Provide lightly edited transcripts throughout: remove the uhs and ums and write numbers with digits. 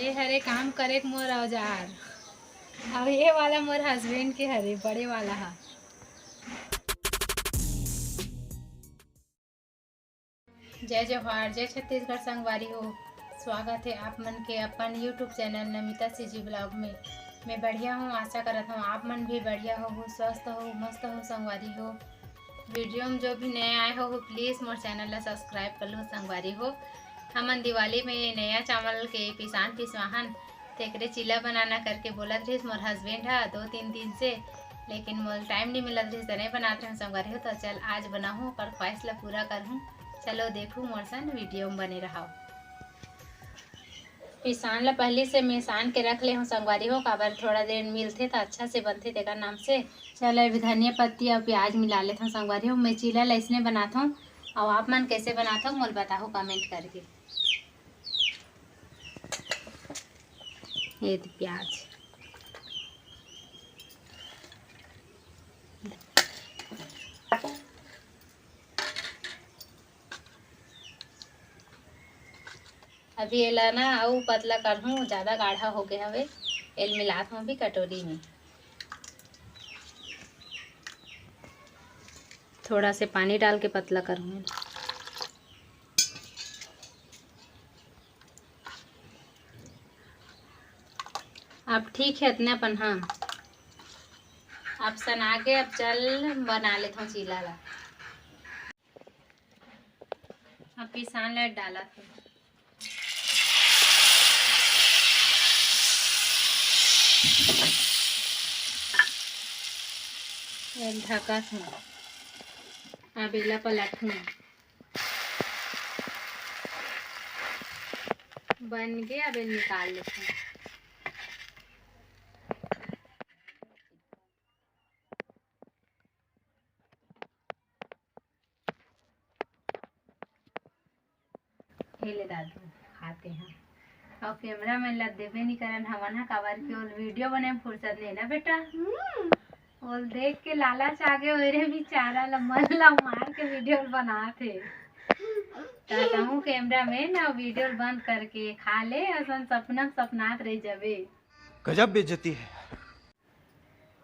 ये हरे काम करे मोर औजार और ये वाला मोर हस्बैंड के हरे बड़े वाला हा। जय जवाहर, जय छत्तीसगढ़ संगवारी हो। स्वागत है आप मन के अपन YouTube channel Namita CG blog में। मैं बढ़िया हूँ, आशा करता हूँ आप मन भी बढ़िया हो, स्वस्थ हो, मस्त हो संगवारी हो। वीडियो में जो भी नया आए हो प्लीज़ मोर चैनल ला सब्सक्राइब कर लो संगवारी हो। हमन दिवाली में नया चावल के पिसान पिसवाहन तेकरे चिल्ला बनाना करके बोलत रहीस मोर हस्बैंड हा 2-3 दिन से, लेकिन मोल टाइम नहीं मिलत रहीस, नहीं बनाते हैं संगवारी हो। तो चल आज बनाहूँ और ख्वाहिश ला पूरा करहूँ। चलो देखूँ मोर सन वीडियो में बने रहो। पिसान ला पहले से मैं सान के रख ले हूँ संगवारी हो, काबर थोड़ा देर मिलते तो अच्छा से बनते तेकर नाम से। चलो अभी धनिया पत्ती और प्याज मिला लेता हूँ संगवारी हो। मैं चिल्ला ला इसने बनाता हूँ और आप मन कैसे बनाता हूँ मोल बताओ कमेंट करके। ये प्याज अभी एला ना अऊ पतला करहूँ, ज़्यादा गाढ़ा हो गया हवे। एल मिलात हूँ अभी कटोरी में, थोड़ा से पानी डाल के पतला करूँ। अब ठीक है इतना अपन। हाँ अब सना के अब चल बना लेता हूँ चीला ला। अब पिसान ला डाला था, ढका था। अब इला पलट हूँ, बन गया। अब निकाल लेते हैं। ले दादू खाते हैं और कैमरा में लग देवे नहीं करन हमन हा, काबर की ओल वीडियो बने में फुर्सत नहीं ना बेटा। ओल देख के लालच आगे ओरे भी चारा ला मन ला मार के वीडियो बनाते कहूँ कैमरा में ना वीडियो बंद करके खा ले, असन सपना सपनात रह जावे। गजब बेइज्जती है।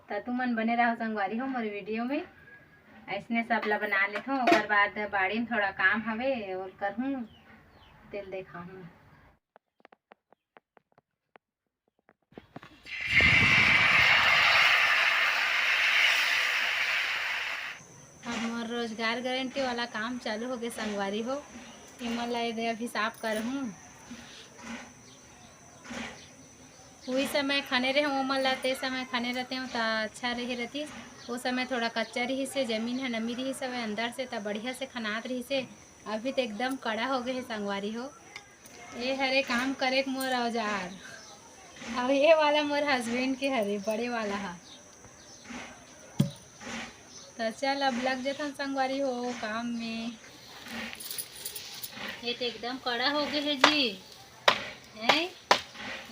तो तुम मन बने रहो संगवारी हो मोर वीडियो में। ऐसने सब ला बना लेता हूँ, ओकर बाद बाड़ी में थोड़ा काम हवे और करहूँ, तेल देखा हूँ। अब मोर रोजगार गारंटी वाला काम चालू हो गए संगवारी हो। इमन ला अभी साफ करहूँ। वही समय खाने रहे ओमन ला ते समय खाने रहते हो तो अच्छा रही रहती। वो समय थोड़ा कच्चा रही से, जमीन है नमी रही सब अंदर से, तब बढ़िया से खनात रही से। अभी तो एकदम कड़ा हो गए है संगवारी हो। ये हरे काम करे मोर औजार और ये वाला मोर हस्बैंड के हरे बड़े वाला हा। तो चल अब लग जाता संगवारी हो काम में। ये तो एकदम कड़ा हो गए है जी, है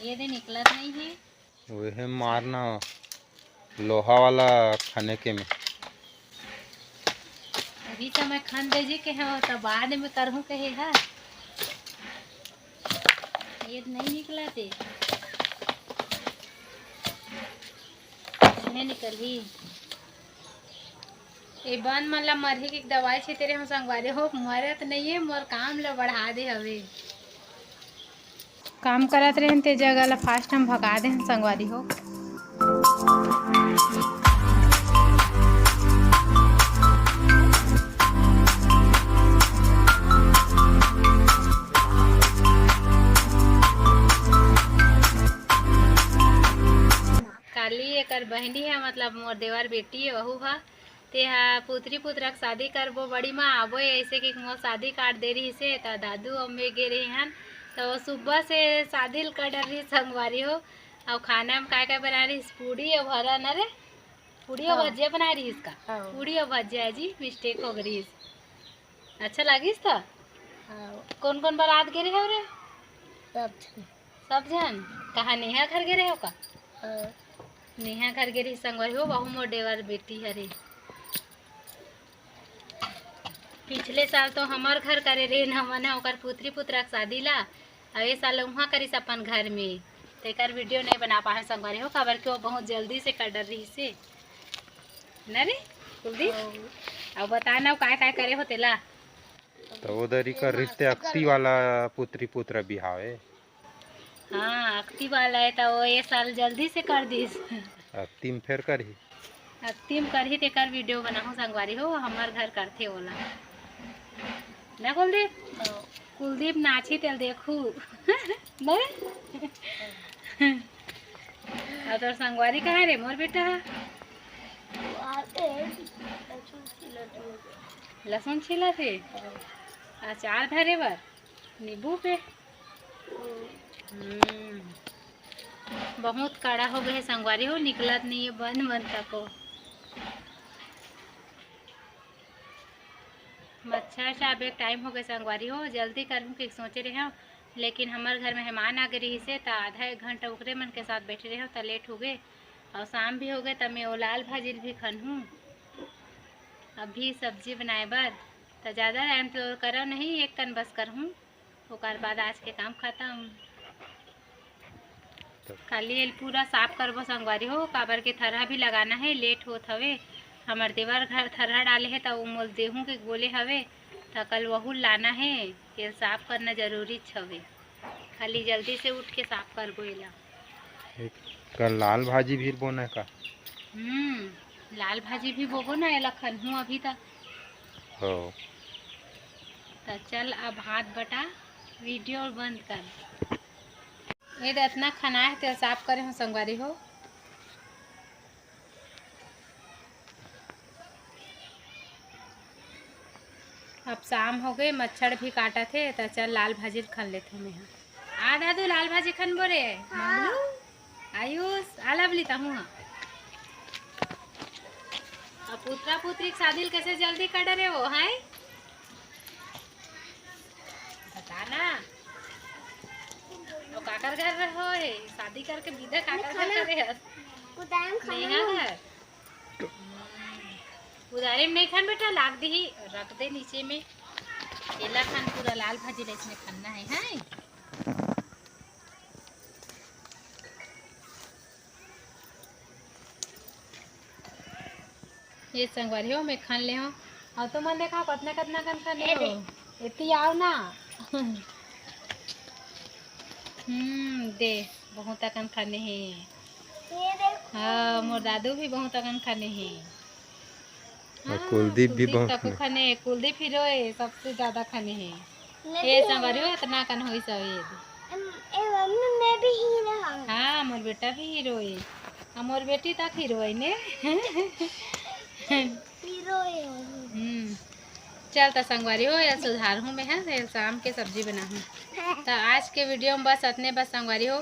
ये दे निकलत नहीं है। वह मारना लोहा वाला खाने के में अभी तो मैं खान दे के हो तो बाद में करहूँ कहे है। ये नहीं निकला थे, नहीं निकली। ये बन मन ला मरही की दवाई छे तेरे हम संगवारी हो, मरत नहीं है मोर काम ला बढ़ा दे हवे। काम करत रहे ते जगह ला फास्ट हम भगा दे संगवारी हो। काली एकर बहनी है, मतलब मोर देवर बेटी है वहू हा। ते हा पुत्री पुत्र के शादी करबो बड़ी माँ आबो ऐसे कि मोर शादी काट दे रही से, तो दादू अम्मे गे रही हन। तो सुबह से शादी कर रही संगवारी हो। और खाना में काय काय बना रही, पूड़ी और भरा न रे, पूड़ी और भजिया बना रही इसका। पूड़ी और भजिया जी मिस्टेक हो गई। अच्छा लगिस था। कौन कौन बारात गे रहे हो रे? सब जन। कहा नेहा घर गे रहे हो का? नेहा घर गे रही संगवारी हो, बहु मोर देवर बेटी हरे। पिछले साल तो हमार घर करे रहे हमन ओकर पुत्री पुत्रा के शादी ला, और ये साल वहाँ करीस अपन घर में तेकर वीडियो नहीं बना पाए संगवारी हो काबर कि वो बहुत जल्दी से कर डर रही से न रे कुलदीप। अब बता ना काय काय करे हो तेला। तो उधर ही कर रिश्ते अक्ति वाला पुत्री पुत्र बिहाव है। हाँ अक्ति वाला है तो वो ये साल जल्दी से कर दीस। अक्ति में फिर कर ही अक्तिम कर ही तेकर वीडियो बनाहूँ संगवारी हो हमार घर करथे ओला ना कुलदीप। कुलदीप नाची तेल देखू न और तोर संगवारी कहाँ रे मोर बेटा। लहसुन छिला थे अचार धरे बर नींबू पे। बहुत कड़ा हो गए संगवारी हो निकलत नहीं है बंद बंद तक हो। मच्छर साहब एक टाइम हो गए संगवारी हो जल्दी करूँ कि सोचे रहे हो लेकिन हमारे घर मेहमान आ गए से तो आधा एक घंटा ओकरे मन के साथ बैठे रहे हो तो लेट हो गए और शाम भी हो गए तब मैं वो लाल भाजी भी खनूँ अभी सब्जी बनाए बर तो ज़्यादा टाइम तो करो नहीं एक कन बस करहूँ ओकर बाद आज के काम खत्म। खाली एल पूरा साफ करबो संगवारी हो काबर के थरहा भी लगाना है लेट होत हवे हमार देवर घर थरहा डाले है तो वो मोल देहूँ के बोले हवे तो कल वहू लाना है ये साफ करना जरूरी छवे खाली जल्दी से उठ के साफ करबो एला। कल लाल भाजी भी बोना का लाल भाजी भी बोबो ना एला खनहूँ अभी तक हो तो चल अब हाथ बटा वीडियो बंद कर ये इतना खाना है तो साफ करे हो संगवारी हो। अब शाम हो गए मच्छर भी काटा थे तो चल लाल भाजी खन लेते मैं आ दादू लाल भाजी खन बोरे मंगलू आयुष आला बली हूँ अब पुत्रा पुत्री की शादी कैसे जल्दी कर रहे हो है बता ना तो काकर घर रहो है शादी करके विदा काकर घर करे है उधारे में नहीं खान बेटा लाग दी रख दे नीचे में केला खान पूरा लाल भाजी इसमें खाना है हैं। ये संगवारी हो मैं खान ले हो और तो मन देखा कितना कितना कन खाने हो इतनी आओ ना दे बहुत अकन खाने हैं। हाँ मोर दादू भी बहुत अकन खाने हैं। और कुलदीप भी बहुत खाने कुलदीप हीरो है सबसे ज्यादा खाने हैं ये संगवारी हो इतना कन होई सब मैं भी हीरो हूं। हाँ मोर बेटा भी हीरो है और मोर बेटी तक हीरो है ने हीरो है। चल तो संगवारी हो या सुधार हूँ मैं है शाम के सब्जी बना हूँ तो आज के वीडियो में बस इतने बस संगवारी हो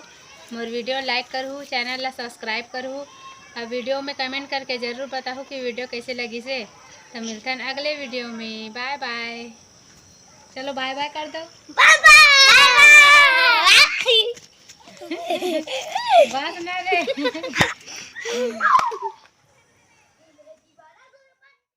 मोर वीडियो लाइक करूँ चैनल ला सब्सक्राइब करूँ और वीडियो में कमेंट करके ज़रूर बताओ कि वीडियो कैसे लगी से। तो मिलते हैं अगले वीडियो में बाय बाय। चलो बाय बाय कर दो बाय बाय। बात ना रे